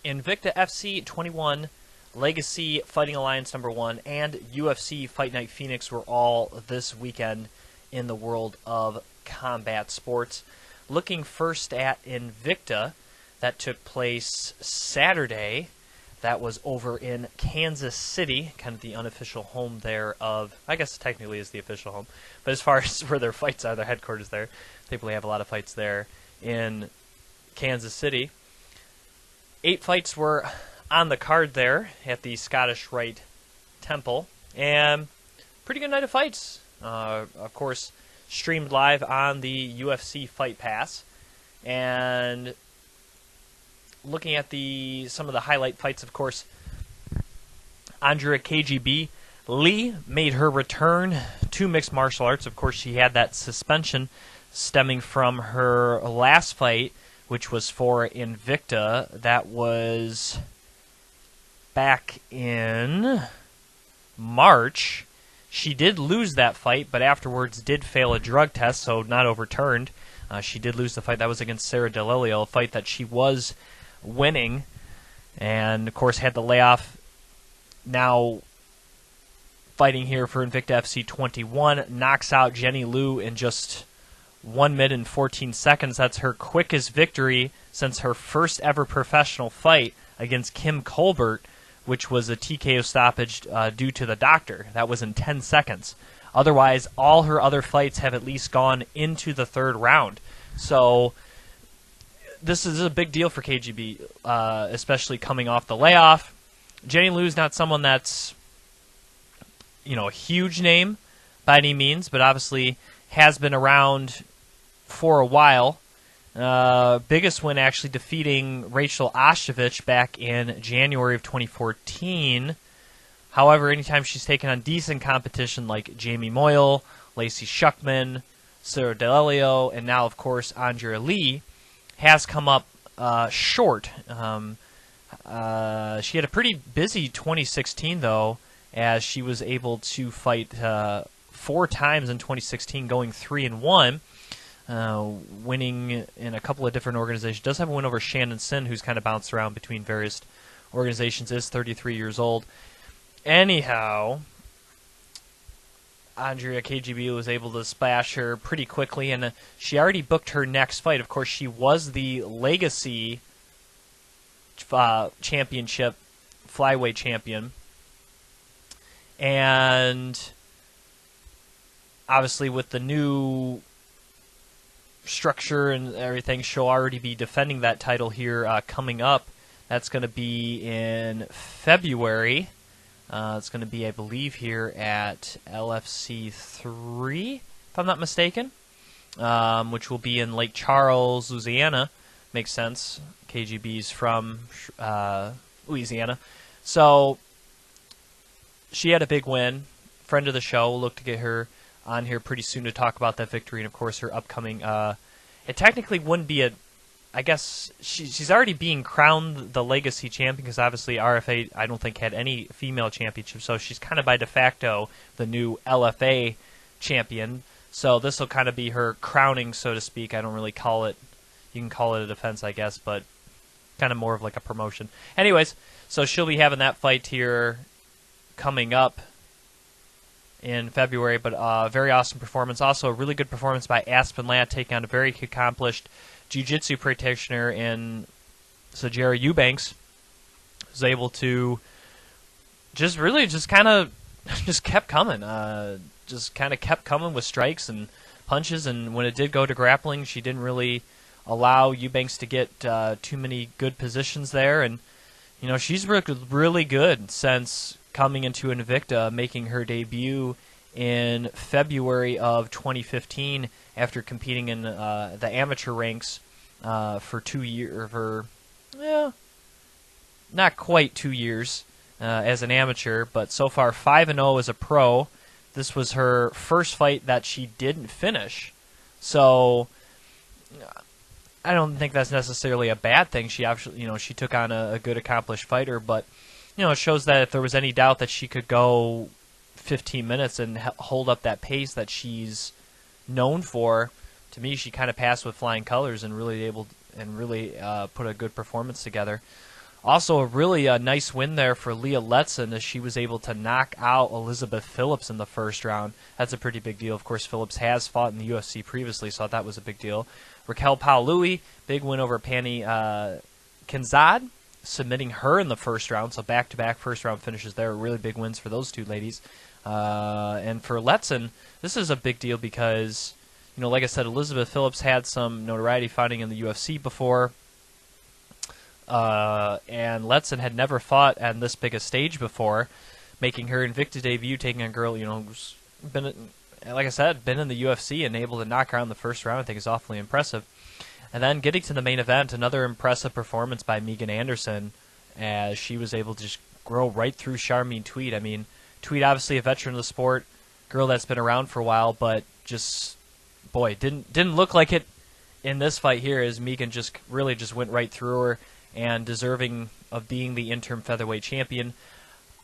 Invicta FC 21, Legacy Fighting Alliance #1, and UFC Fight Night Phoenix were all this weekend in the world of combat sports. Looking first at Invicta, that took place Saturday. That was over in Kansas City, kind of the unofficial home there of, I guess technically is the official home, but as far as where their fights are, their headquarters there, they probably have a lot of fights there in Kansas City. 8 fights were on the card there at the Scottish Rite Temple, and pretty good night of fights. Of course, streamed live on the UFC Fight Pass, and looking at some of the highlight fights, of course, Andrea KGB Lee made her return to mixed martial arts. Of course, she had that suspension stemming from her last fight, which was for Invicta. That was back in March. She did lose that fight, but afterwards did fail a drug test, so not overturned. She did lose the fight. That was against Sarah DeLilio, a fight that she was winning, and of course had the layoff. Now fighting here for Invicta FC 21, knocks out Jenny Liu in just 1 minute and 14 seconds. That's her quickest victory since her first ever professional fight against Kim Colbert, which was a TKO stoppage due to the doctor. That was in 10 seconds. Otherwise, all her other fights have at least gone into the third round. So this is a big deal for KGB, especially coming off the layoff. Jenny Liu's not someone that's, a huge name by any means, but obviously has been around for a while. Biggest win actually defeating Rachel Ostovich back in January of 2014. However, anytime she's taken on decent competition like Jamie Moyle, Lacey Shuckman, Sarah DeLilio, and now, of course, Andrea Lee, has come up short. She had a pretty busy 2016, though, as she was able to fight 4 times in 2016, going 3-1, winning in a couple of different organizations. Does have a win over Shannon Sin, who's kind of bounced around between various organizations, is 33 years old. Anyhow, Andrea KGB was able to splash her pretty quickly, and she already booked her next fight. Of course, she was the Legacy Championship flyweight champion, and obviously with the new structure and everything, she'll already be defending that title here coming up. That's going to be in February. It's going to be, I believe, here at LFC 3, if I'm not mistaken, which will be in Lake Charles, Louisiana. Makes sense. KGB's from Louisiana. So she had a big win. Friend of the show. We'll look to get her on here pretty soon to talk about that victory, and, of course, her upcoming... it technically wouldn't be a... I guess she's already being crowned the Legacy champion, because obviously RFA, I don't think, had any female championship, so she's kind of by de facto the new LFA champion. So this will kind of be her crowning, so to speak. I don't really call it... You can call it a defense, I guess, but kind of more of like a promotion. Anyways, so she'll be having that fight here coming up in February, but very awesome performance. Also, a really good performance by Aspen Ladd, taking on a very accomplished jiu-jitsu practitioner in Sajara Eubanks. Was able to just kind of kept coming. Just kind of kept coming with strikes and punches, and when it did go to grappling, she didn't really allow Eubanks to get too many good positions there. And, she's really good since coming into Invicta, making her debut in February of 2015 after competing in the amateur ranks for 2 years, not quite 2 years as an amateur, but so far 5-0 as a pro. This was her first fight that she didn't finish, so I don't think that's necessarily a bad thing. She actually, she took on a good, accomplished fighter, but it shows that if there was any doubt that she could go 15 minutes and hold up that pace that she's known for, to me, she kind of passed with flying colors and really put a good performance together. Also, a really nice win there for Leah Letson as she was able to knock out Elizabeth Phillips in the first round. That's a pretty big deal. Of course, Phillips has fought in the UFC previously, so that was a big deal. Raquel Paului, big win over Pani Kinzad, submitting her in the first round. So back-to-back first-round finishes there. Really big wins for those two ladies. And for Letson, this is a big deal because, like I said, Elizabeth Phillips had some notoriety fighting in the UFC before. And Letson had never fought on this big a stage before, making her Invicta debut, taking a girl, who's been, like I said, been in the UFC and able to knock her out in the first round. I think is awfully impressive. And then getting to the main event, another impressive performance by Megan Anderson, as she was able to just grow right through Charmaine Tweed. I mean, Tweed obviously a veteran of the sport, girl that's been around for a while, but just, boy, didn't look like it in this fight here, as Megan just really just went right through her, and deserving of being the interim featherweight champion.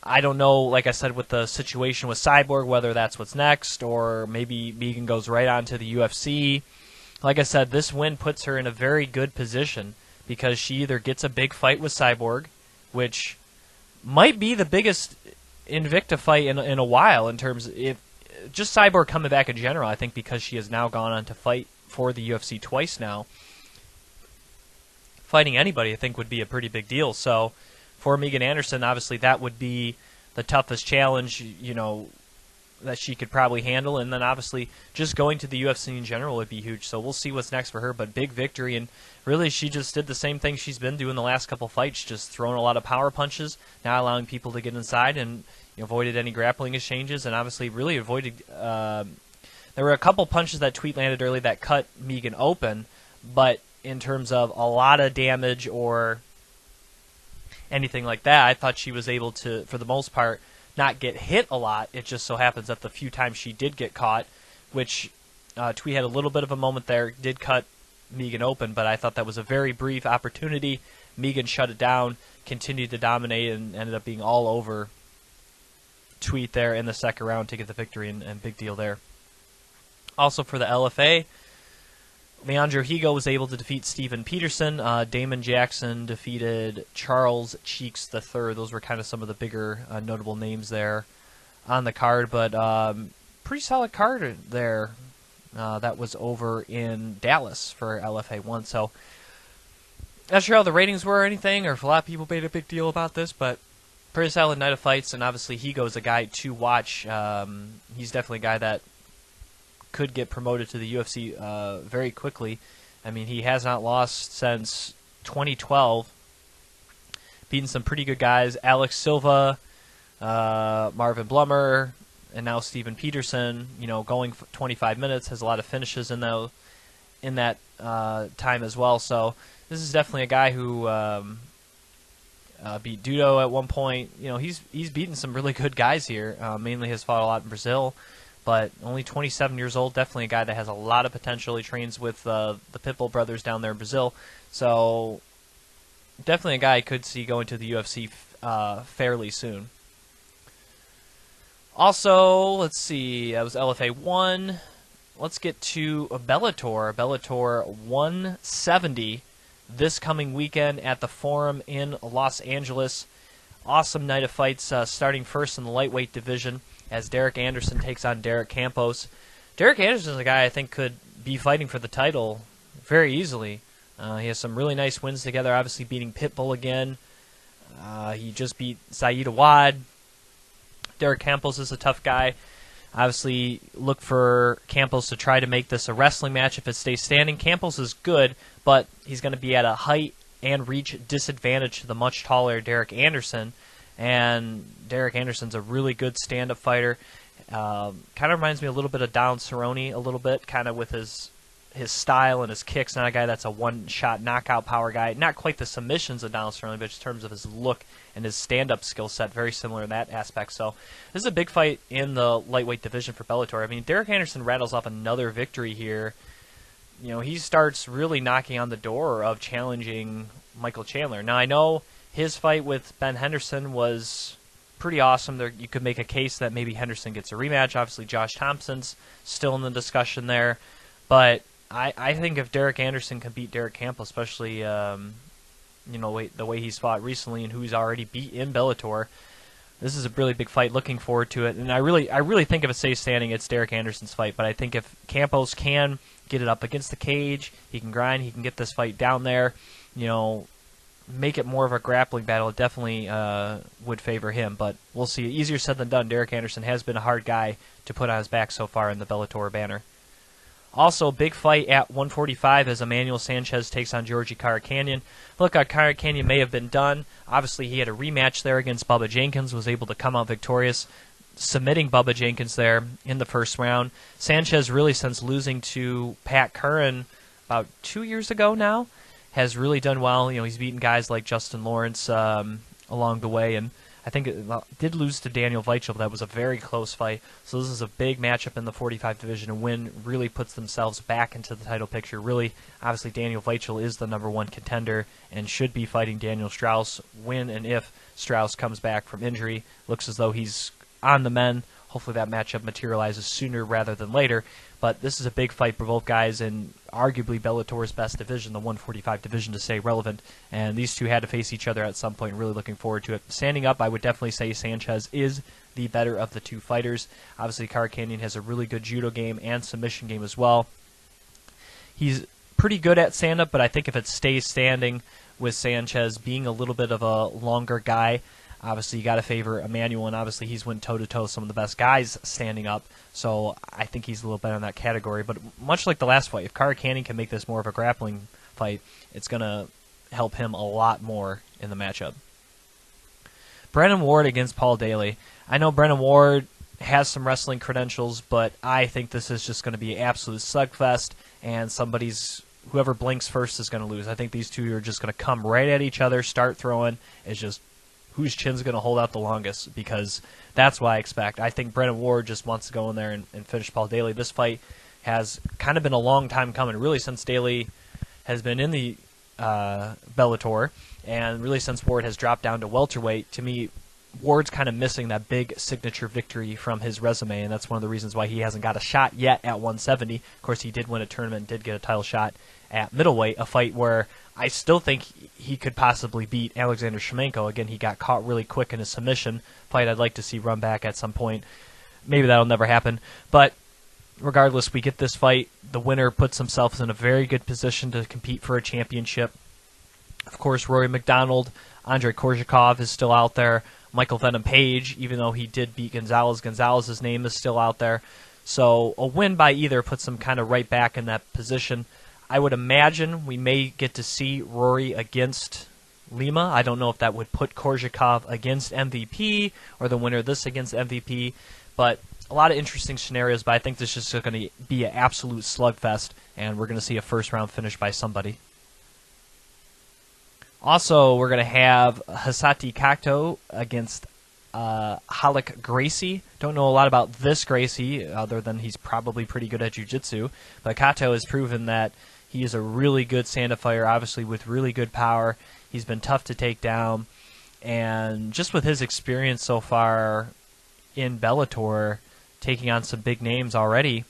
I don't know, like I said, with the situation with Cyborg, whether that's what's next, or maybe Megan goes right on to the UFC. Like I said, this win puts her in a very good position, because she either gets a big fight with Cyborg, which might be the biggest Invicta fight in a while, in terms of just Cyborg coming back in general, I think, because she has now gone on to fight for the UFC twice now. Fighting anybody, I think, would be a pretty big deal. So for Megan Anderson, obviously that would be the toughest challenge, that she could probably handle. And then obviously just going to the UFC in general would be huge. So we'll see what's next for her. But big victory, and really she just did the same thing she's been doing the last couple fights, just throwing a lot of power punches, not allowing people to get inside, and avoided any grappling exchanges, and obviously really avoided... there were a couple punches that Tweet landed early that cut Megan open, but in terms of a lot of damage or anything like that, I thought she was able to, for the most part, not get hit a lot. It just so happens that the few times she did get caught, which Tweet had a little bit of a moment there, did cut Megan open, but I thought that was a very brief opportunity. Megan shut it down, continued to dominate, and ended up being all over Tweet there in the second round to get the victory, and big deal there. Also for the LFA, Leandro Higo was able to defeat Steven Peterson. Damon Jackson defeated Charles Cheeks III. Those were kind of some of the bigger notable names there on the card, but pretty solid card there. That was over in Dallas for LFA 1. So not sure how the ratings were or anything, or if a lot of people made a big deal about this, but pretty solid night of fights, and obviously Higo is a guy to watch. He's definitely a guy that could get promoted to the UFC very quickly. I mean, he has not lost since 2012. Beaten some pretty good guys: Alex Silva, Marvin Blummer, and now Steven Peterson. Going for 25 minutes, has a lot of finishes in that time as well. So this is definitely a guy who beat Dudo at one point. He's beaten some really good guys here. Mainly has fought a lot in Brazil. But only 27 years old, definitely a guy that has a lot of potential. He trains with the Pitbull brothers down there in Brazil. So definitely a guy I could see going to the UFC fairly soon. Also, let's see, that was LFA 1. Let's get to Bellator. Bellator 170 this coming weekend at the Forum in Los Angeles. Awesome night of fights, starting first in the lightweight division, as Derek Anderson takes on Derek Campos. Derek Anderson is a guy I think could be fighting for the title very easily. He has some really nice wins together, obviously beating Pitbull again. He just beat Saeed Awad. Derek Campos is a tough guy. Obviously, look for Campos to try to make this a wrestling match if it stays standing. Campos is good, but he's going to be at a height and reach disadvantage to the much taller Derek Anderson. And Derek Anderson's a really good stand-up fighter. Kind of reminds me a little bit of Donald Cerrone, a little bit, kind of with his style and his kicks. Not a guy that's a one-shot knockout power guy. Not quite the submissions of Donald Cerrone, but in terms of his look and his stand-up skill set, very similar in that aspect. So this is a big fight in the lightweight division for Bellator. I mean, Derek Anderson rattles off another victory here. He starts really knocking on the door of challenging Michael Chandler. Now, I know his fight with Ben Henderson was pretty awesome. You could make a case that maybe Henderson gets a rematch. Obviously, Josh Thompson's still in the discussion there. But I think if Derek Anderson can beat Derek Campbell, especially the way he's fought recently and who he's already beat in Bellator. This is a really big fight. Looking forward to it. And I really think if it stays standing, it's Derek Anderson's fight. But I think if Campos can get it up against the cage, he can grind, he can get this fight down there, make it more of a grappling battle, it definitely would favor him. But we'll see. Easier said than done. Derek Anderson has been a hard guy to put on his back so far in the Bellator banner. Also, big fight at 145 as Emmanuel Sanchez takes on Georgie Karakhanyan. Look, Karakhanyan may have been done. Obviously, he had a rematch there against Bubba Jenkins, was able to come out victorious, submitting Bubba Jenkins there in the first round. Sanchez, really since losing to Pat Curran about 2 years ago now, has really done well. He's beaten guys like Justin Lawrence along the way, and I think it did lose to Daniel Weichel. That was a very close fight. So this is a big matchup in the 45 division. A win really puts themselves back into the title picture. Really, obviously, Daniel Weichel is the #1 contender and should be fighting Daniel Strauss when and if Strauss comes back from injury. Looks as though he's on the mend. Hopefully that matchup materializes sooner rather than later. But this is a big fight for both guys in arguably Bellator's best division, the 145 division, to stay relevant. And these two had to face each other at some point. Really looking forward to it. Standing up, I would definitely say Sanchez is the better of the two fighters. Obviously, Karakhanyan has a really good judo game and submission game as well. He's pretty good at stand-up, but I think if it stays standing with Sanchez being a little bit of a longer guy, obviously, you got to favor Emmanuel, and obviously he's went toe-to-toe with some of the best guys standing up, so I think he's a little better in that category. But much like the last fight, if Karakhanyan can make this more of a grappling fight, it's going to help him a lot more in the matchup. Brennan Ward against Paul Daly. I know Brennan Ward has some wrestling credentials, but I think this is just going to be an absolute slugfest, and whoever blinks first is going to lose. I think these two are just going to come right at each other, start throwing. It's just whose chin's going to hold out the longest, because that's what I expect. I think Brennan Ward just wants to go in there and finish Paul Daly. This fight has kind of been a long time coming, really since Daly has been in the Bellator, and really since Ward has dropped down to welterweight. To me, Ward's kind of missing that big signature victory from his resume, and that's one of the reasons why he hasn't got a shot yet at 170. Of course, he did win a tournament, did get a title shot at middleweight, a fight where I still think he could possibly beat Alexander Shlemenko. Again, he got caught really quick in his submission fight. I'd like to see run back at some point. Maybe that'll never happen. But regardless, we get this fight. The winner puts himself in a very good position to compete for a championship. Of course, Rory McDonald, Andrei Korzhakov is still out there. Michael Venom Page, even though he did beat Gonzalez, Gonzalez's name is still out there. So a win by either puts him kind of right back in that position. I would imagine we may get to see Rory against Lima. I don't know if that would put Korzhakov against MVP or the winner of this against MVP, but a lot of interesting scenarios, but I think this is just going to be an absolute slugfest, and we're going to see a first-round finish by somebody. Also, we're going to have Hisati Kaito against Halak Gracie. Don't know a lot about this Gracie, other than he's probably pretty good at jiu-jitsu, but Kaito has proven that he is a really good stand-up fighter, obviously with really good power. He's been tough to take down, and just with his experience so far in Bellator, taking on some big names already,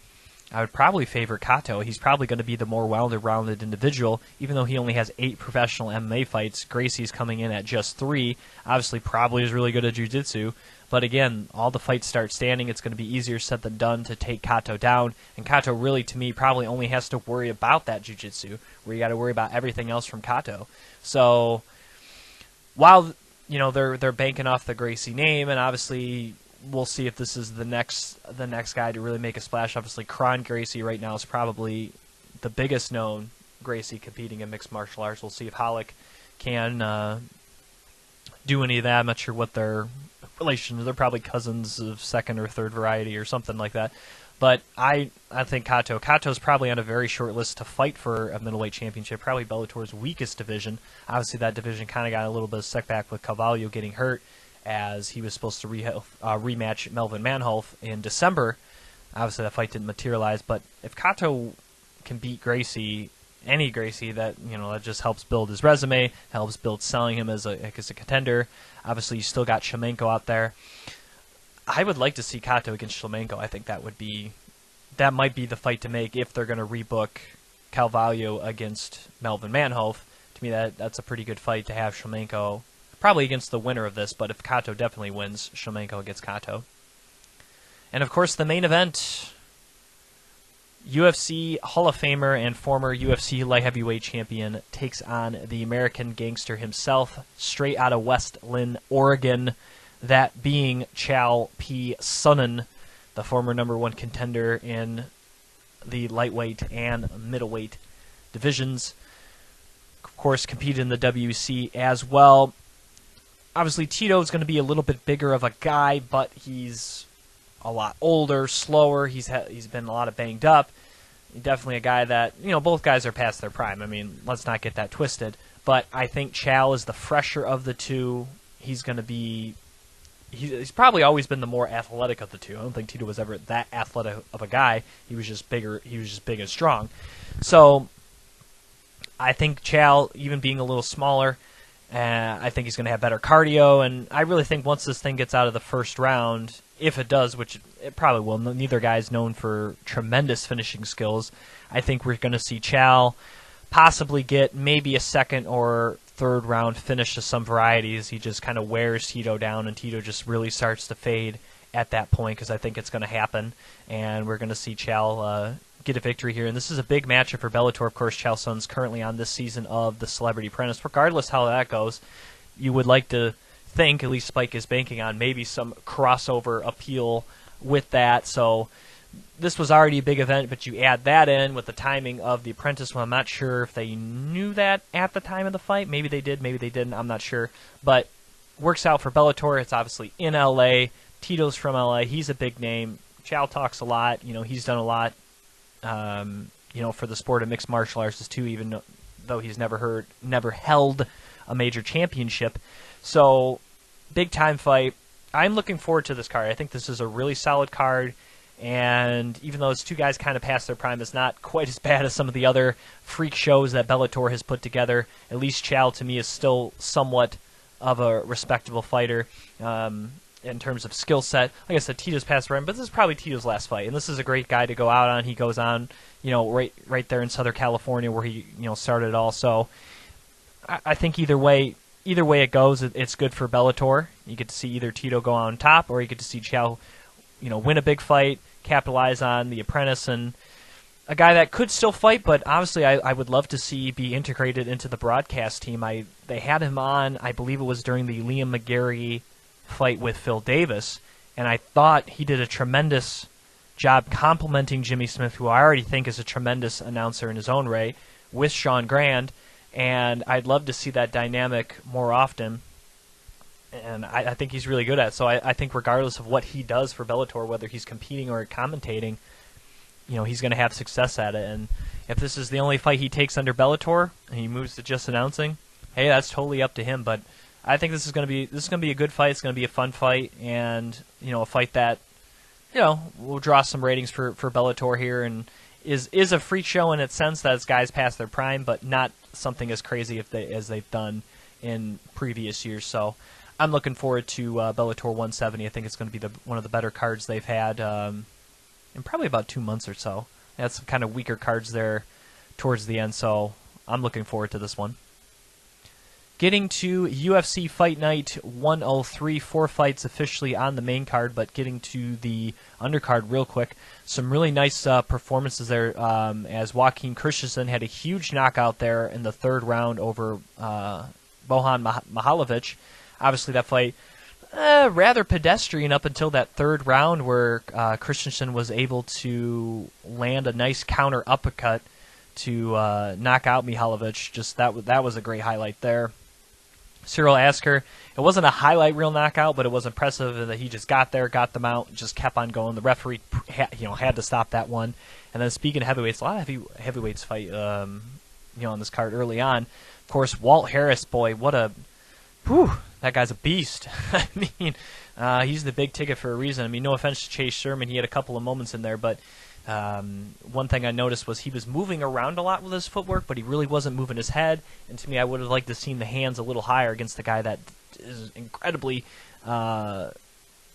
I would probably favor Kaito. He's probably going to be the more well-rounded individual, even though he only has 8 professional MMA fights. Gracie's coming in at just 3. Obviously, probably is really good at jiu-jitsu. But again, all the fights start standing. It's going to be easier said than done to take Kaito down. And Kaito really, to me, probably only has to worry about that jiu-jitsu, where you got to worry about everything else from Kaito. So while they're banking off the Gracie name, and obviously we'll see if this is the next guy to really make a splash. Obviously, Kron Gracie right now is probably the biggest known Gracie competing in mixed martial arts. We'll see if Halak can do any of that. I'm not sure what their relation is. They're probably cousins of second or third variety or something like that. But I think Kato's probably on a very short list to fight for a middleweight championship, probably Bellator's weakest division. Obviously, that division kind of got a little bit of setback with Carvalho getting hurt, as he was supposed to rematch Melvin Manhoef in December. Obviously, that fight didn't materialize, but if Kaito can beat Gracie, any Gracie, that just helps build his resume, helps build selling him as a contender. Obviously, you still got Shlemenko out there. I would like to see Kaito against Shlemenko. I think that might be the fight to make if they're going to rebook Carvalho against Melvin Manhoef, To me, that's a pretty good fight to have Shlemenko, probably against the winner of this, but if Kaito definitely wins, Shlemenko gets Kaito. And of course, the main event, UFC Hall of Famer and former UFC light heavyweight champion takes on the American gangster himself, straight out of West Lynn, Oregon, that being Ciao P. Sonnen, the former #1 contender in the lightweight and middleweight divisions. Of course, competed in the WC as well. Obviously, Tito's going to be a little bit bigger of a guy, but he's a lot older, slower. He's been a lot of banged up. Definitely a guy that, both guys are past their prime. I mean, let's not get that twisted. But I think Ciao is the fresher of the two. He's going to be... He's probably always been the more athletic of the two. I don't think Tito was ever that athletic of a guy. He was just bigger. He was just big and strong. So I think Ciao, even being a little smaller, I think he's going to have better cardio. And I really think once this thing gets out of the first round, if it does, which it probably will, neither guy is known for tremendous finishing skills. I think we're going to see Ciao possibly get maybe a second or third round finish to some varieties. He just kind of wears Tito down, and Tito just really starts to fade at that point, because I think it's going to happen, and we're going to see Ciao get a victory here. And this is a big matchup for Bellator. Of course, Ciao Son's currently on this season of the Celebrity Apprentice. Regardless how that goes, you would like to think, at least Spike is banking on, maybe some crossover appeal with that. So this was already a big event, but you add that in with the timing of the Apprentice. Well, I'm not sure if they knew that at the time of the fight. Maybe they did, maybe they didn't. I'm not sure. But works out for Bellator. It's obviously in L.A. Tito's from L.A. He's a big name. Ciao talks a lot. He's done a lot, for the sport of mixed martial arts too, even though he's never held a major championship. So, big time fight. I'm looking forward to this card. I think this is a really solid card. And even though those two guys kind of past their prime, it's not quite as bad as some of the other freak shows that Bellator has put together. At least Ciao, to me, is still somewhat of a respectable fighter in terms of skill set. Like I said, Tito's past prime, but this is probably Tito's last fight. And this is a great guy to go out on. He goes on, right there in Southern California where he, started it all. So I think either way it goes, it's good for Bellator. You get to see either Tito go on top, or you get to see Ciao win a big fight, capitalize on the Apprentice, and a guy that could still fight, but obviously I would love to see be integrated into the broadcast team. They had him on, I believe it was during the Liam McGarry fight with Phil Davis, and I thought he did a tremendous job complimenting Jimmy Smith, who I already think is a tremendous announcer in his own way, with Sean Grand, and I'd love to see that dynamic more often. And I think he's really good at it. So I think regardless of what he does for Bellator, whether he's competing or commentating, he's going to have success at it. And if this is the only fight he takes under Bellator and he moves to just announcing, hey, that's totally up to him. But I think this is going to be a good fight. It's going to be a fun fight, and a fight that will draw some ratings for Bellator here, and is a freak show in its sense that it's guys past their prime, but not something as crazy as they've done in previous years. So I'm looking forward to Bellator 170. I think it's going to be one of the better cards they've had in probably about 2 months or so. They had some kind of weaker cards there towards the end, so I'm looking forward to this one. Getting to UFC Fight Night 103, 4 fights officially on the main card, but getting to the undercard real quick. Some really nice performances there, as Joaquin Christensen had a huge knockout there in the third round over Bohan Mihalovic. Obviously, that fight rather pedestrian up until that third round, where Christensen was able to land a nice counter uppercut to knock out Mihalovic. Just that was a great highlight there. Cyril Asker, it wasn't a highlight reel knockout, but it was impressive that he just got there, got them out, just kept on going. The referee, had to stop that one. And then speaking of heavyweights, a lot of heavyweights fight, on this card early on. Of course, Walt Harris, boy, that guy's a beast. I mean, he's the big ticket for a reason. I mean, no offense to Chase Sherman, he had a couple of moments in there, but one thing I noticed was he was moving around a lot with his footwork, but he really wasn't moving his head. And to me, I would have liked to seen the hands a little higher against the guy that is incredibly,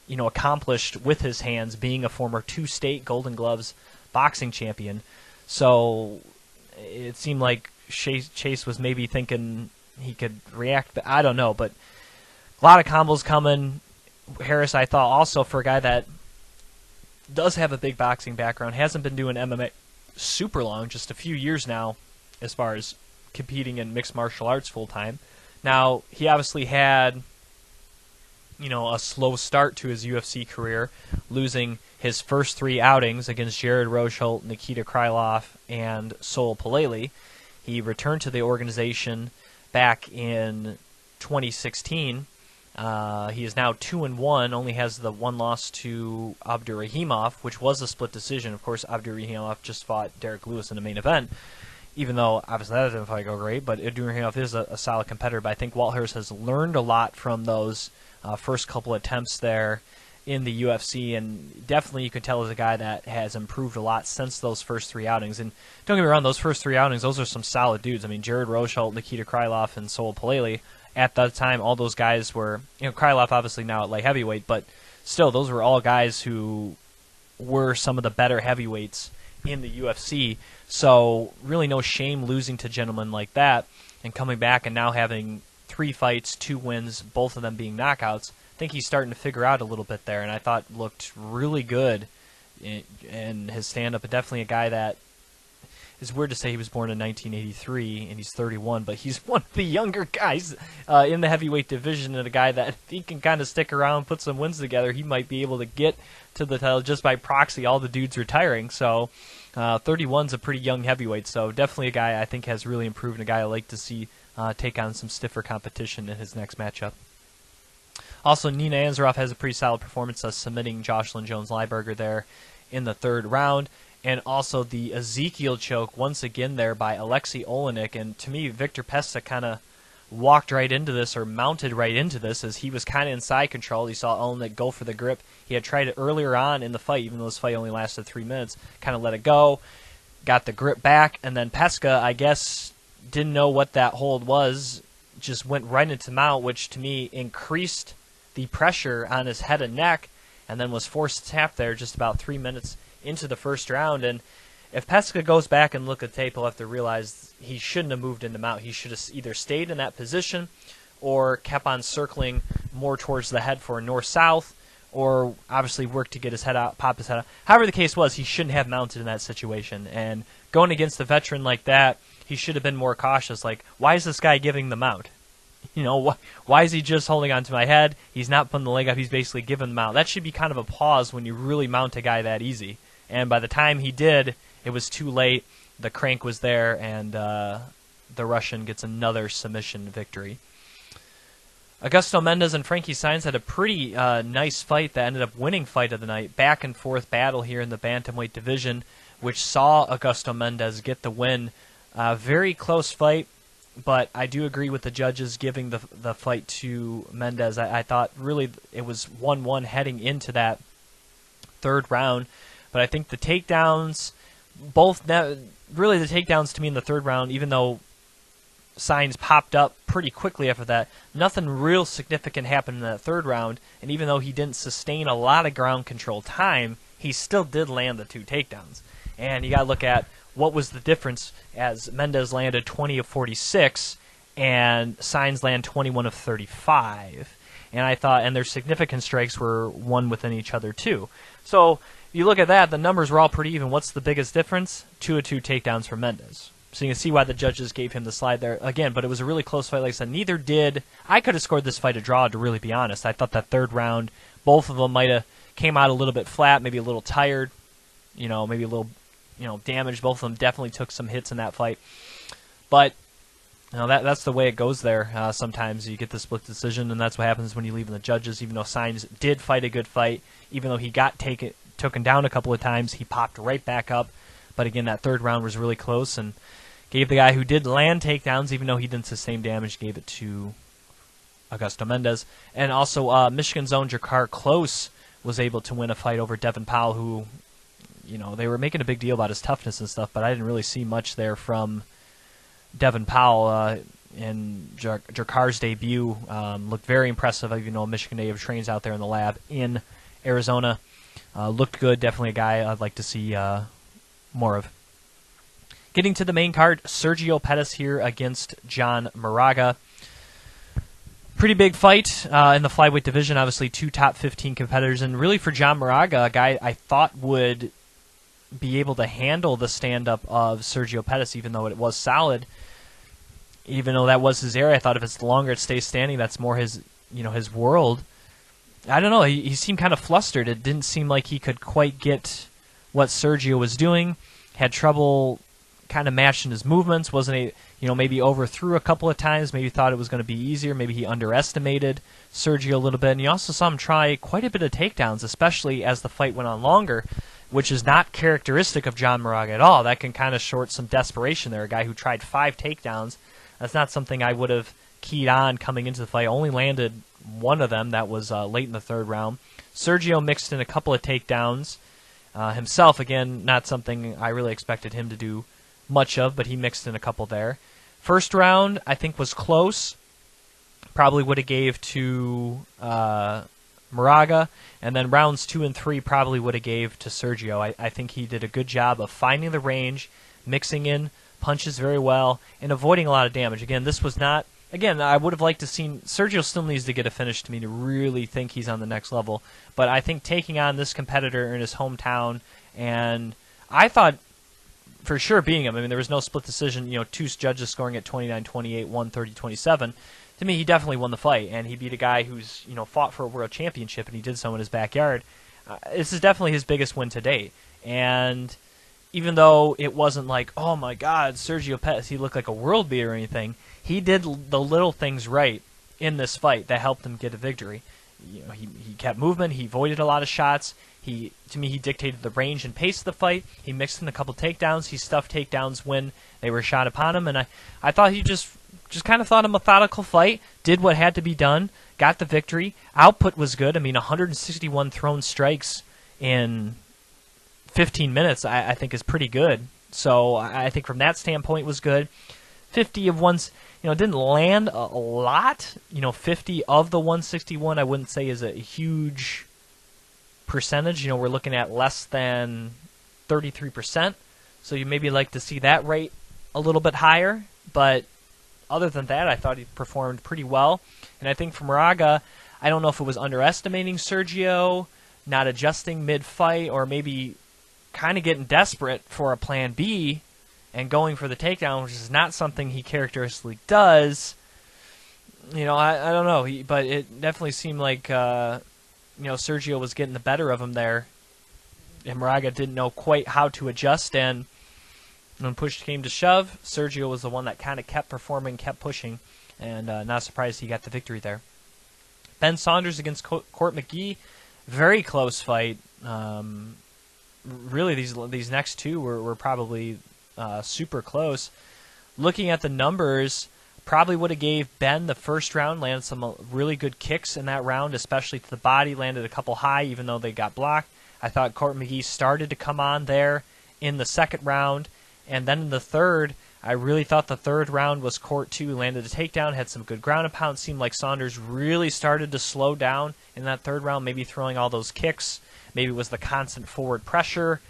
accomplished with his hands, being a former 2-state Golden Gloves boxing champion. So it seemed like Chase was maybe thinking he could react, but I don't know. But a lot of combos coming. Harris, I thought, also for a guy that does have a big boxing background, hasn't been doing MMA super long, just a few years now, as far as competing in mixed martial arts full time. Now, he obviously had, a slow start to his UFC career, losing his first 3 outings against Jared Rosholt, Nikita Krylov, and Sol Paleli. He returned to the organization back in 2016. He is now 2-1, only has the 1 loss to Abdurakhimov, which was a split decision. Of course, Abdurakhimov just fought Derek Lewis in the main event, even though obviously that didn't fight go great, but Abdurakhimov is a solid competitor. But I think Walt Harris has learned a lot from those first couple attempts there in the UFC, and definitely you could tell as a guy that has improved a lot since those first 3 outings. And don't get me wrong, those first 3 outings, those are some solid dudes. I mean, Jared Rosholt, Nikita Krylov, and Sol Paleli, at that time, all those guys were, Krylov obviously now at light heavyweight, but still, those were all guys who were some of the better heavyweights in the UFC. So really no shame losing to gentlemen like that and coming back and now having 3 fights, 2 wins, both of them being knockouts. I think he's starting to figure out a little bit there, and I thought looked really good in his stand-up. But definitely a guy that, it's weird to say he was born in 1983 and he's 31, but he's one of the younger guys in the heavyweight division, and a guy that if he can kind of stick around, put some wins together, he might be able to get to the title just by proxy, all the dudes retiring. So 31's a pretty young heavyweight, so definitely a guy I think has really improved, and a guy I like to see take on some stiffer competition in his next matchup. Also, Nina Ansaroff has a pretty solid performance, submitting Jocelyn Jones-Lyberger there in the 3rd round. And also the Ezekiel choke once again there by Alexei Olenek. And to me, Victor Pesta kind of walked right into this, or mounted right into this, as he was kind of in side control. He saw Olenek go for the grip. He had tried it earlier on in the fight, even though this fight only lasted 3 minutes. Kind of let it go, got the grip back, and then Pesca, I guess, didn't know what that hold was, just went right into mount, which to me increased the pressure on his head and neck, and then was forced to tap there just about 3 minutes into the 1st round. And if Pesca goes back and look at tape, he'll have to realize he shouldn't have moved into mount. He should have either stayed in that position or kept on circling more towards the head for north-south, or obviously worked to get his head out, pop his head out. However the case was, he shouldn't have mounted in that situation. And going against a veteran like that, he should have been more cautious. Like, why is this guy giving the mount? Why is he just holding on to my head? He's not putting the leg up. He's basically giving the mount. That should be kind of a pause when you really mount a guy that easy. And by the time he did, it was too late. The crank was there, and the Russian gets another submission victory. Augusto Mendez and Frankie Saenz had a pretty nice fight that ended up winning fight of the night. Back and forth battle here in the bantamweight division, which saw Augusto Mendez get the win. Very close fight, but I do agree with the judges giving the fight to Mendez. I thought really it was 1-1 heading into that 3rd round. But I think the takedowns, really the takedowns to me in the 3rd round, even though Saenz popped up pretty quickly after that, nothing real significant happened in that 3rd round. And even though he didn't sustain a lot of ground control time, he still did land the 2 takedowns. And you got to look at what was the difference, as Mendez landed 20 of 46 and Saenz landed 21 of 35. And I thought, and their significant strikes were one within each other too. So you look at that, the numbers were all pretty even. What's the biggest difference? 2 of 2 takedowns for Mendez. So you can see why the judges gave him the slide there. Again, but it was a really close fight. Like I said, neither did. I could have scored this fight a draw, to really be honest. I thought that 3rd round, both of them might have came out a little bit flat, maybe a little tired, maybe a little, damaged. Both of them definitely took some hits in that fight. But that's the way it goes there. Sometimes you get the split decision, and that's what happens when you leave in the judges. Even though Saenz did fight a good fight, even though he got taken down a couple of times, he popped right back up. But again, that 3rd round was really close, and gave the guy who did land takedowns, even though he didn't sustain damage, gave it to Augusto Mendez. And also Michigan's own Jakar Close was able to win a fight over Devin Powell, who, they were making a big deal about his toughness and stuff, but I didn't really see much there from Devin Powell. In Jakar's debut, looked very impressive, even though a Michigan native trains out there in the lab in Arizona. Looked good, definitely a guy I'd like to see more of. Getting to the main card, Sergio Pettis here against John Moraga. Pretty big fight in the flyweight division. Obviously, 2 top 15 competitors. And really for John Moraga, a guy I thought would be able to handle the stand-up of Sergio Pettis, even though it was solid. Even though that was his area, I thought if it's the longer it stays standing, that's more his, his world. I don't know. He seemed kind of flustered. It didn't seem like he could quite get what Sergio was doing. Had trouble kind of matching his movements. Wasn't maybe overthrew a couple of times. Maybe thought it was going to be easier. Maybe he underestimated Sergio a little bit. And you also saw him try quite a bit of takedowns, especially as the fight went on longer, which is not characteristic of John Moraga at all. That can kind of short some desperation there. A guy who tried 5 takedowns. That's not something I would have keyed on coming into the fight. Only landed one of them. That was late in the 3rd round. Sergio mixed in a couple of takedowns himself. Again, not something I really expected him to do much of, but he mixed in a couple there. First round, I think, was close. Probably would have gave to Moraga, and then rounds 2 and 3 probably would have gave to Sergio. I think he did a good job of finding the range, mixing in punches very well, and avoiding a lot of damage. Again, this was not... Again, I would have liked to seen... Sergio still needs to get a finish to me to really think he's on the next level, but I think taking on this competitor in his hometown, and I thought for sure beating him. I mean, there was no split decision, 2 judges scoring at 29-28, 1 30-27. To me, he definitely won the fight, and he beat a guy who's, fought for a world championship, and he did so in his backyard. This is definitely his biggest win to date, and even though it wasn't like, oh my God, Sergio Pettis, he looked like a world beater or anything, he did the little things right in this fight that helped him get a victory. He kept movement, he avoided a lot of shots. To me, he dictated the range and pace of the fight. He mixed in a couple takedowns. He stuffed takedowns when they were shot upon him, and I thought he just kind of thought a methodical fight, did what had to be done, got the victory. Output was good. I mean, 161 thrown strikes in 15 minutes, I think, is pretty good. So I think from that standpoint was good. 50 of ones, didn't land a lot. 50 of the 161, I wouldn't say is a huge percentage. We're looking at less than 33%. So you maybe like to see that rate a little bit higher. But other than that, I thought he performed pretty well. And I think for Moraga, I don't know if it was underestimating Sergio, not adjusting mid-fight, or maybe kind of getting desperate for a plan B and going for the takedown, which is not something he characteristically does. I don't know. But it definitely seemed like Sergio was getting the better of him there, and Moraga didn't know quite how to adjust, and when push came to shove, Sergio was the one that kind of kept performing, kept pushing, and not surprised he got the victory there. Ben Saunders against Court McGee, very close fight. Really, these next 2 were probably super close. Looking at the numbers, probably would have gave Ben the first round, landed some really good kicks in that round, especially to the body, landed a couple high even though they got blocked. I thought Court McGee started to come on there in the 2nd round, and then in the 3rd, I really thought the 3rd round was Court 2, landed a takedown, had some good ground and pound. Seemed like Saunders really started to slow down in that 3rd round, maybe throwing all those kicks. Maybe it was the constant forward pressure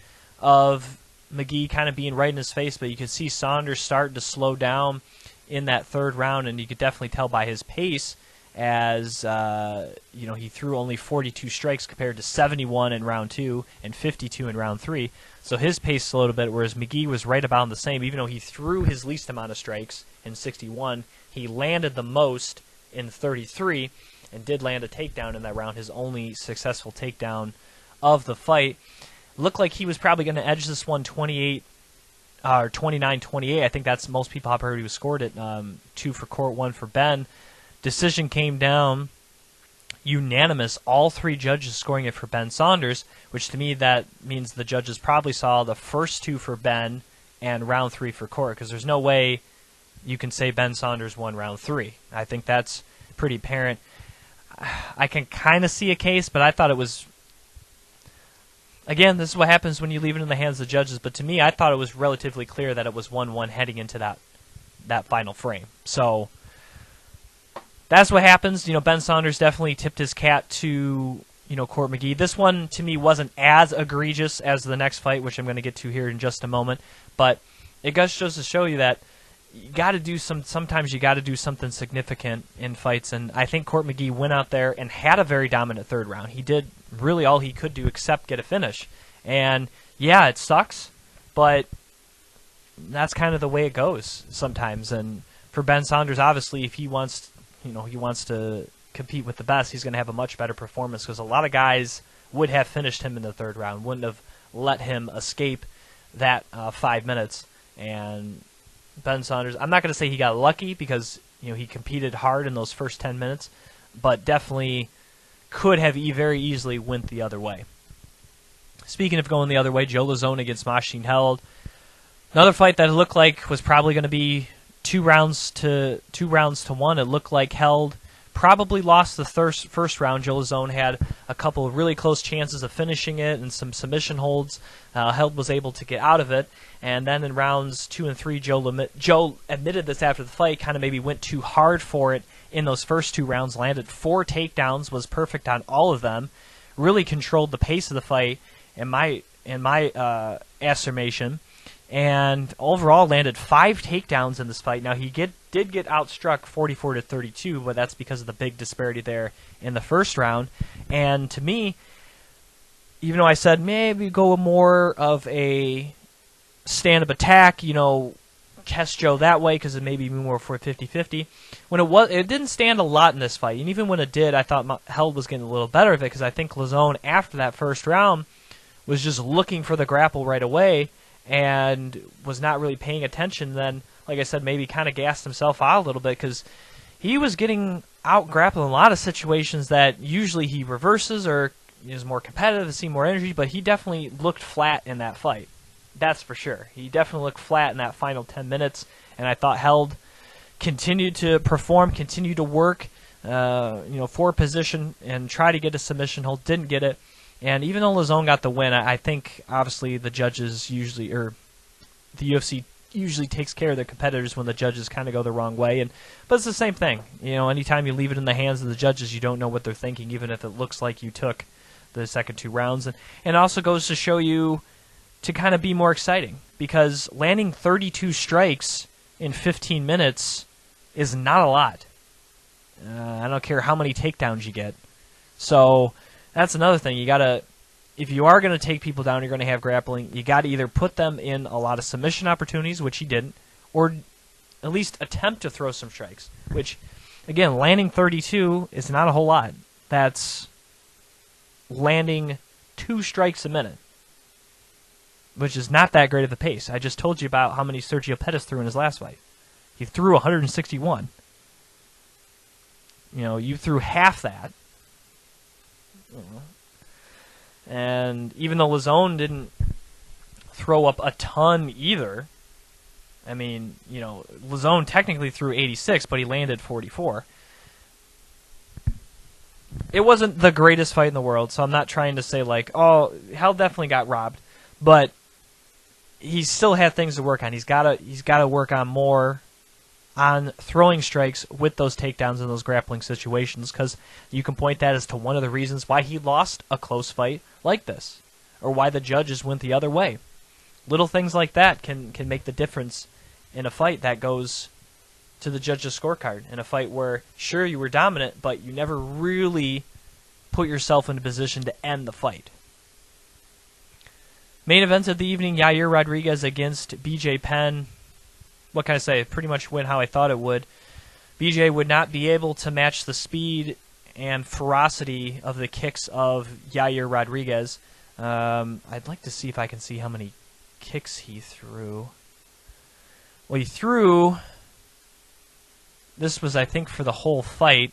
of McGee kind of being right in his face, but you could see Saunders starting to slow down in that 3rd round, and you could definitely tell by his pace as he threw only 42 strikes compared to 71 in round 2 and 52 in round 3. So his pace slowed a bit, whereas McGee was right about the same. Even though he threw his least amount of strikes in 61, he landed the most in 33 and did land a takedown in that round, his only successful takedown of the fight. Looked like he was probably going to edge this one 28 or 29-28. I think that's most people have heard he was scored at 2 for Court, 1 for Ben. Decision came down unanimous, all 3 judges scoring it for Ben Saunders, which to me that means the judges probably saw the first 2 for Ben and round 3 for Court, because there's no way you can say Ben Saunders won round 3. I think that's pretty apparent. I can kind of see a case, but I thought it was... Again, this is what happens when you leave it in the hands of the judges, but to me, I thought it was relatively clear that it was 1-1 heading into that final frame. So that's what happens. Ben Saunders definitely tipped his cap to Court McGee. This one, to me, wasn't as egregious as the next fight, which I'm going to get to here in just a moment. But it just goes to show you that you got to do sometimes you got to do something significant in fights, and I think Court McGee went out there and had a very dominant third round. He did really all he could do except get a finish. And yeah, it sucks, but that's kind of the way it goes sometimes. And for Ben Saunders, obviously, if he wants to compete with the best, he's going to have a much better performance, because a lot of guys would have finished him in the third round, wouldn't have let him escape that 5 minutes. And Ben Saunders, I'm not going to say he got lucky, because he competed hard in those first 10 minutes, but definitely could have very easily went the other way. Speaking of going the other way, Joe Lauzon against Machine Held. Another fight that looked like was probably going to be 2 rounds to 1. It looked like Held probably lost the first round. Joe Lauzon had a couple of really close chances of finishing it and some submission holds. Held was able to get out of it. And then in rounds 2 and 3, Joe admitted this after the fight, kind of maybe went too hard for it in those first 2 rounds, landed 4 takedowns, was perfect on all of them, really controlled the pace of the fight in my estimation, and overall landed 5 takedowns in this fight. Now, he did get outstruck 44-32, but that's because of the big disparity there in the first round. And to me, even though I said maybe go more of a stand-up attack, test Joe that way, because it may be more for 50-50. When it didn't stand a lot in this fight, and even when it did, I thought Held was getting a little better of it, because I think Lauzon, after that first round, was just looking for the grapple right away and was not really paying attention. Then, like I said, maybe kind of gassed himself out a little bit, because he was getting out-grappled in a lot of situations that usually he reverses or is more competitive and see more energy, but he definitely looked flat in that fight. That's for sure. He definitely looked flat in that final 10 minutes, and I thought Held continued to perform, continued to work, for position and try to get a submission hold. Didn't get it. And even though Lauzon got the win, I think obviously the judges usually, or the UFC usually takes care of their competitors when the judges kind of go the wrong way. But it's the same thing. Anytime you leave it in the hands of the judges, you don't know what they're thinking, even if it looks like you took the second 2 rounds. And it also goes to show you to kind of be more exciting, because landing 32 strikes in 15 minutes is not a lot. I don't care how many takedowns you get. So that's another thing. If you are going to take people down, you're going to have grappling, you got to either put them in a lot of submission opportunities, which he didn't, or at least attempt to throw some strikes, which, again, landing 32 is not a whole lot. That's landing 2 strikes a minute, which is not that great of a pace. I just told you about how many Sergio Pettis threw in his last fight. He threw 161. You threw half that. And even though Lauzon didn't throw up a ton either, I mean, Lauzon technically threw 86, but he landed 44. It wasn't the greatest fight in the world, so I'm not trying to say Held definitely got robbed, but he still had things to work on. He's got to work on more on throwing strikes with those takedowns in those grappling situations, because you can point that as to one of the reasons why he lost a close fight like this, or why the judges went the other way. Little things like that can make the difference in a fight that goes to the judges' scorecard, in a fight where, sure, you were dominant, but you never really put yourself in a position to end the fight. Main event of the evening, Yair Rodriguez against BJ Penn. What can I say? It pretty much went how I thought it would. BJ would not be able to match the speed and ferocity of the kicks of Yair Rodriguez. I'd like to see if I can see how many kicks he threw. Well, he threw, this was, I think, for the whole fight,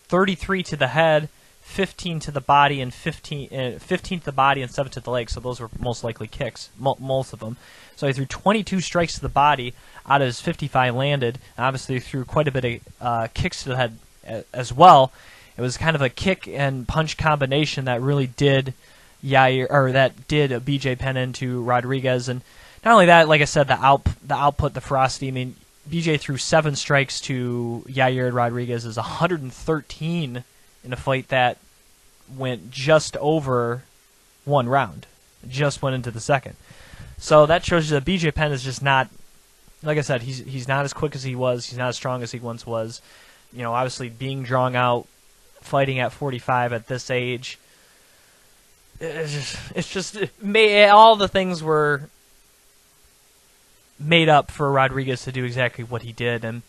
33 to the head, 15 to the body, and 15 to the body and 7 to the leg, so those were most likely kicks, most of them. So he threw 22 strikes to the body out of his 55 landed. Obviously, he threw quite a bit of kicks to the head as well. It was kind of a kick and punch combination that really did BJ Penn into Rodriguez. And not only that, like I said, the output, the ferocity. I mean, BJ threw 7 strikes to Yair Rodriguez is 113 in a fight that went just over 1 round. Just went into the second. So that shows you that BJ Penn is just not, like I said, he's not as quick as he was. He's not as strong as he once was. Obviously being drawn out, fighting at 45 at this age, all the things were made up for Rodriguez to do exactly what he did, and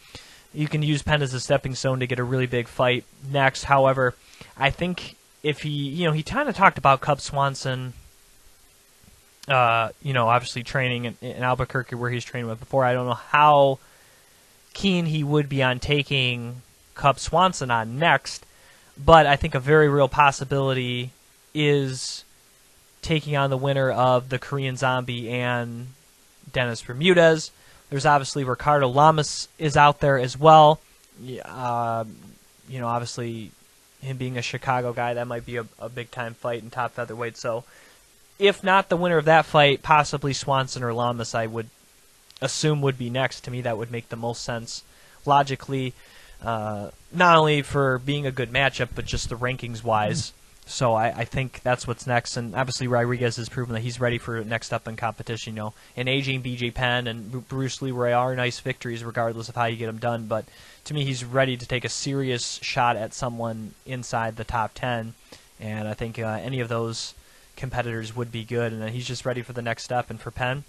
you can use Penn as a stepping stone to get a really big fight next. However, I think if he kind of talked about Cub Swanson, obviously training in Albuquerque where he's trained with before. I don't know how keen he would be on taking Cub Swanson on next, but I think a very real possibility is taking on the winner of the Korean Zombie and Dennis Bermudez. There's obviously Ricardo Lamas is out there as well. Obviously him being a Chicago guy, that might be a big-time fight in top featherweight. So if not the winner of that fight, possibly Swanson or Lamas, I would assume would be next. To me, that would make the most sense logically, not only for being a good matchup, but just the rankings-wise. So I think that's what's next, and obviously Rodriguez has proven that he's ready for next up in competition. An aging BJ Penn and Bruce Lee are nice victories regardless of how you get them done, but to me he's ready to take a serious shot at someone inside the top 10, and I think any of those competitors would be good, and he's just ready for the next step. And for Penn,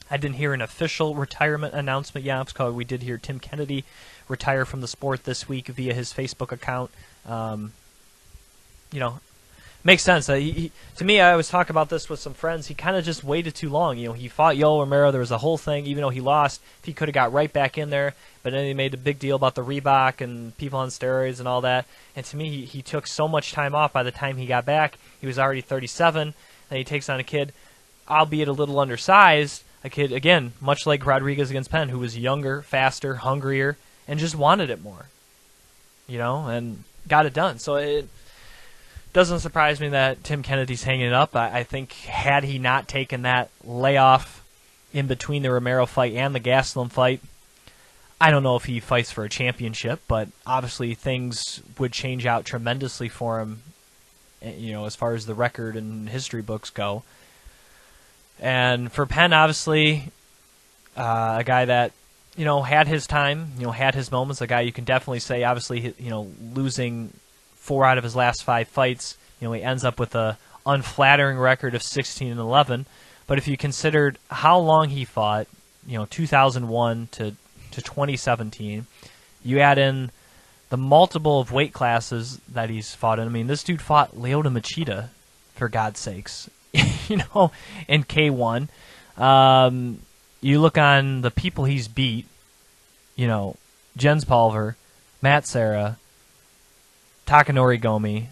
I didn't hear an official retirement announcement yet. We did hear Tim Kennedy retire from the sport this week via his Facebook account. Makes sense. To me, I was talking about this with some friends. He kind of just waited too long. He fought Yoel Romero. There was a whole thing. Even though he lost, if he could have got right back in there, but then he made a big deal about the Reebok and people on steroids and all that. And to me, he took so much time off. By the time he got back, he was already 37. And he takes on a kid, albeit a little undersized, a kid, again, much like Rodriguez against Penn, who was younger, faster, hungrier, and just wanted it more. And got it done. So it doesn't surprise me that Tim Kennedy's hanging it up. I think had he not taken that layoff in between the Romero fight and the Gastelum fight, I don't know if he fights for a championship, but obviously things would change out tremendously for him, as far as the record and history books go. And for Penn, obviously, a guy that, had his time, had his moments, a guy you can definitely say, obviously, losing 4 out of his last 5 fights, he ends up with a unflattering record of 16-11. But if you considered how long he fought, 2001 to 2017, you add in the multiple of weight classes that he's fought in. I mean, this dude fought Lyoto Machida, for God's sakes, in K1. You look on the people he's beat, Jens Pulver, Matt Serra, Takanori Gomi,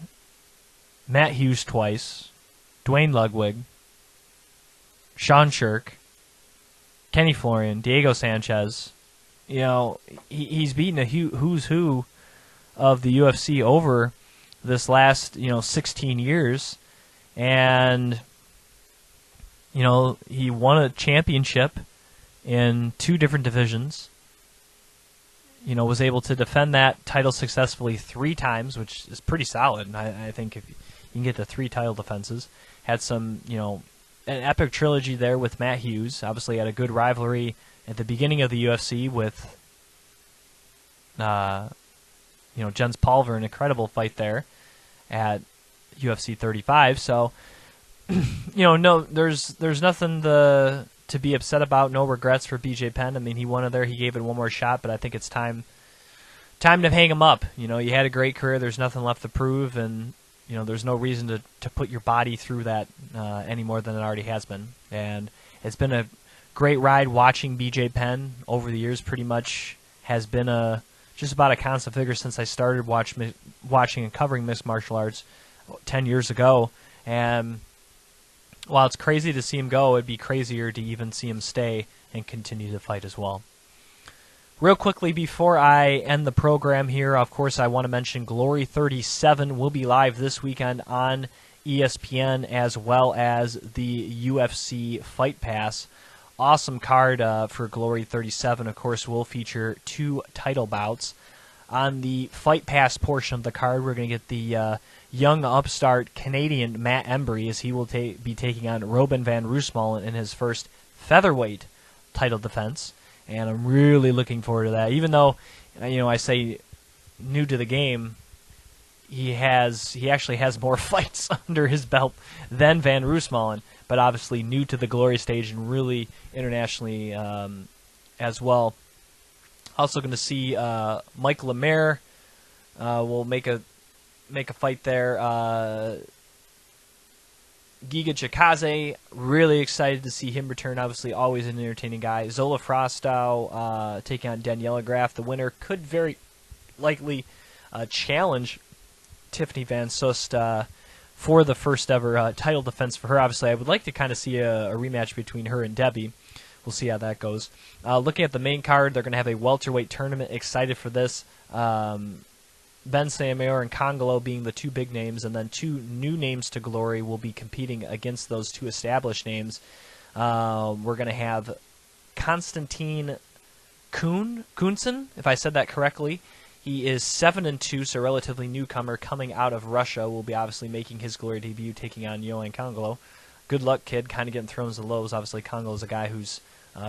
Matt Hughes twice, Dwayne Ludwig, Sean Shirk, Kenny Florian, Diego Sanchez. He's beaten a who's who of the UFC over this last 16 years, and he won a championship in 2 different divisions. Was able to defend that title successfully 3 times, which is pretty solid. And I think if you can get to 3 title defenses, had some, an epic trilogy there with Matt Hughes. Obviously had a good rivalry at the beginning of the UFC with, Jens Pulver, an incredible fight there at UFC 35. So, no, there's nothing to be upset about. No regrets for BJ Penn. I mean, he won it there. He gave it one more shot, but I think it's time to hang him up. You had a great career. There's nothing left to prove, and there's no reason to put your body through that any more than it already has been. And it's been a great ride watching BJ Penn over the years. Pretty much has been just about a constant figure since I started watching and covering mixed martial arts 10 years ago. And while it's crazy to see him go, it'd be crazier to even see him stay and continue to fight as well. Real quickly before I end the program here, of course, I want to mention Glory 37 will be live this weekend on ESPN as well as the UFC Fight Pass. Awesome card for Glory 37. Of course, will feature 2 title bouts. On the Fight Pass portion of the card, we're going to get the young upstart Canadian Matt Embry, as he will be taking on Robin van Roosmalen in his first featherweight title defense. And I'm really looking forward to that. Even though, I say new to the game, he actually has more fights under his belt than Van Roosmalen, but obviously new to the glory stage and really internationally as well. Also going to see Mike Lemaire will make a fight there. Giga Chikaze, really excited to see him return. Obviously, always an entertaining guy. Zola Frostow taking on Daniela Graf. The winner could very likely challenge Tiffany Van Soest for the first ever title defense for her. Obviously, I would like to kind of see a rematch between her and Debbie. We'll see how that goes. Looking at the main card, they're going to have a welterweight tournament. Excited for this. Ben Samuel and Congolo being the two big names, and then two new names to glory will be competing against those two established names. We're going to have Konstantin Kunsen, if I said that correctly. He is 7-2, so relatively newcomer coming out of Russia. Will be obviously making his glory debut, taking on Yohan Congolo. Good luck, kid. Kind of getting throws and lows. Obviously, Congolo is a guy who's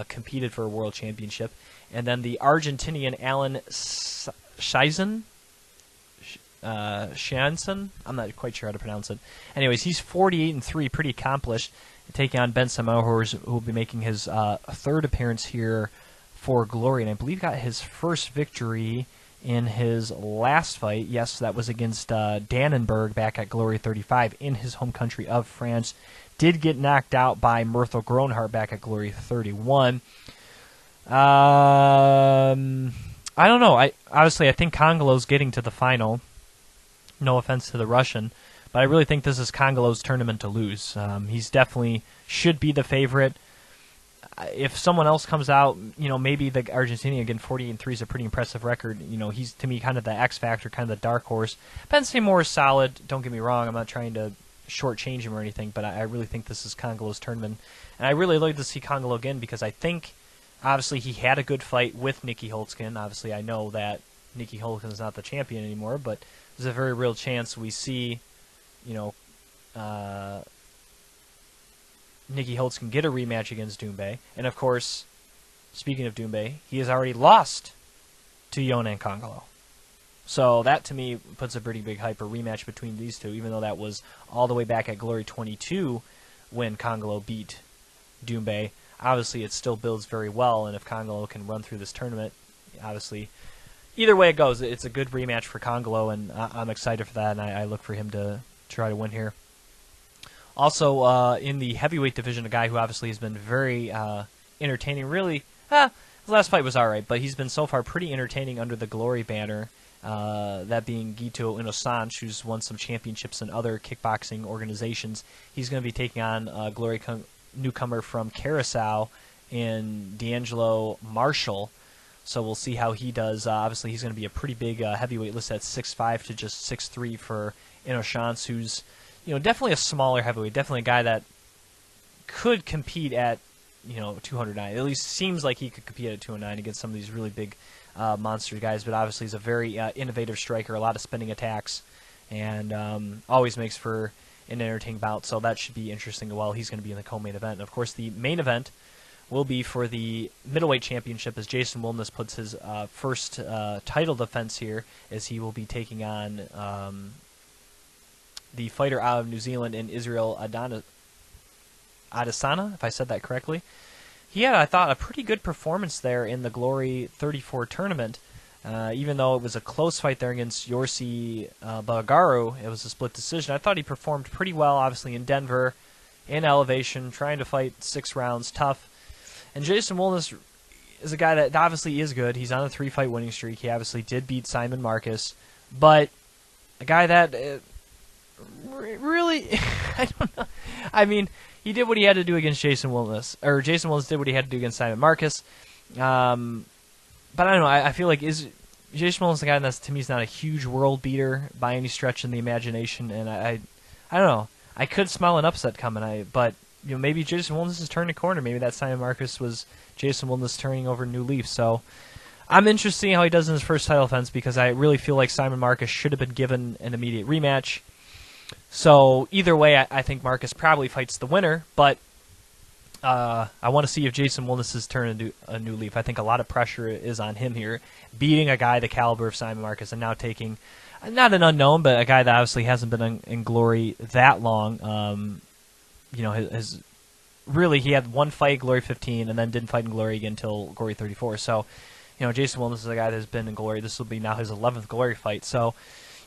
competed for a world championship. And then the Argentinian Alan Scheisen. Shanson? I'm not quite sure how to pronounce it. Anyways, he's 48-3, pretty accomplished, taking on Ben Samuel, who will be making his third appearance here for glory, and I believe got his first victory in his last fight. Yes, that was against Dannenberg back at Glory 35 in his home country of France. Did get knocked out by Myrtle Gronhart back at Glory 31. I don't know. I think Congolo's getting to the final. No offense to the Russian, but I really think this is Congolo's tournament to lose. He's definitely should be the favorite. If someone else comes out, maybe the Argentinian, again, 48-3 is a pretty impressive record. He's, to me, kind of the X factor, kind of the dark horse. Ben Seymour is solid. Don't get me wrong. I'm not trying to shortchange him or anything, but I really think this is Congolo's tournament. And I really like to see Congolo again because I think, obviously, he had a good fight with Nicky Holtzkin. Obviously, I know that Nicky Holtzkin is not the champion anymore, but there's a very real chance we see, Nicky Holtzkin get a rematch against Doumbé. And, of course, speaking of Doumbé, he has already lost to Yohan Congolo. So that, to me, puts a pretty big hype, a rematch between these two, even though that was all the way back at Glory 22 when Congolo beat Doumbé. Obviously, it still builds very well, and if Congolo can run through this tournament, obviously, either way it goes, it's a good rematch for Congolo, and I'm excited for that, and I look for him to try to win here. Also, in the heavyweight division, a guy who obviously has been very entertaining. Really, his last fight was all right, but he's been so far pretty entertaining under the Glory banner, that being Guito Innocente, who's won some championships in other kickboxing organizations. He's going to be taking on Glory newcomer from Curacao in D'Angelo Marshall. So we'll see how he does. Obviously, he's going to be a pretty big heavyweight, listed at 6'5" to just 6'3" for Innocente, who's definitely a smaller heavyweight, definitely a guy that could compete at 209. At least seems like he could compete at 209 against some of these really big monster guys. But obviously, he's a very innovative striker, a lot of spinning attacks, and always makes for an entertaining bout. So that should be interesting as well. He's going to be in the co-main event. And of course, the main event will be for the middleweight championship, as Jason Wilness puts his first title defense here, as he will be taking on the fighter out of New Zealand in Israel Adesanya, if I said that correctly. He had, I thought, a pretty good performance there in the Glory 34 tournament. Even though it was a close fight there against Yorsi Bulgaru, it was a split decision. I thought he performed pretty well, obviously, in Denver, in elevation, trying to fight 6 rounds, tough. And Jason Wilness is a guy that obviously is good. He's on a 3-fight winning streak. He obviously did beat Simon Marcus. But a guy that really, I don't know. I mean, he did what he had to do against Jason Wilness. Or Jason Wilness did what he had to do against Simon Marcus. But I don't know. I feel like Jason Wilness a guy that's, to me, is not a huge world beater by any stretch in the imagination. And I don't know. I could smell an upset coming. But maybe Jason Wilness is turning a corner. Maybe that Simon Marcus was Jason Wilness turning over a new leaf. So I'm interested to see how he does in his first title defense because I really feel like Simon Marcus should have been given an immediate rematch. So either way, I think Marcus probably fights the winner, but I want to see if Jason Wilness has turned a new leaf. I think a lot of pressure is on him here, beating a guy the caliber of Simon Marcus and now taking, not an unknown, but a guy that obviously hasn't been in glory that long. He had one fight, Glory 15, and then didn't fight in Glory again until Glory 34. So, Jason Wilness is a guy that has been in Glory. This will be now his 11th Glory fight. So,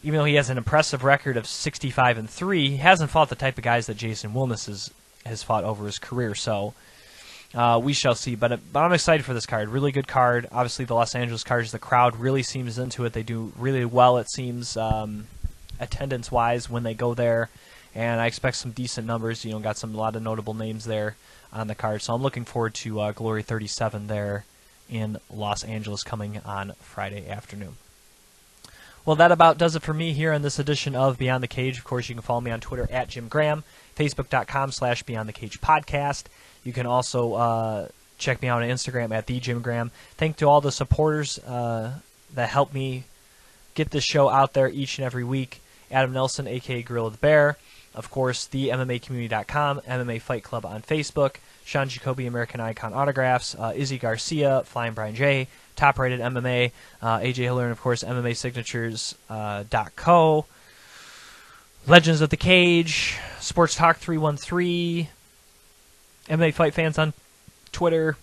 even though he has an impressive record of 65-3, he hasn't fought the type of guys that Jason Wilness has fought over his career. So, we shall see. But I'm excited for this card. Really good card. Obviously, the Los Angeles Cards, the crowd really seems into it. They do really well, it seems, attendance-wise when they go there. And I expect some decent numbers. Got a lot of notable names there on the card. So I'm looking forward to Glory 37 there in Los Angeles coming on Friday afternoon. Well, that about does it for me here on this edition of Beyond the Cage. Of course, you can follow me on Twitter at Jim Gramm, Facebook.com/Beyond the Cage Podcast. You can also check me out on Instagram at the Jim Gramm. Thank to all the supporters that help me get this show out there each and every week. Adam Nelson, a.k.a. Gorilla the Bear. Of course, the MMAcommunity.com, MMA Fight Club on Facebook, Sean Jacoby, American Icon Autographs, Izzy Garcia, Flying Brian J, Top Rated MMA, AJ Hiller, and of course, MMAsignatures.co, Legends of the Cage, Sports Talk 313, MMA Fight Fans on Twitter,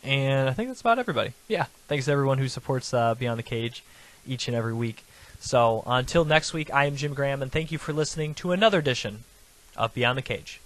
and I think that's about everybody. Yeah, thanks to everyone who supports Beyond the Cage each and every week. So until next week, I am Jim Gramm, and thank you for listening to another edition of Beyond the Cage.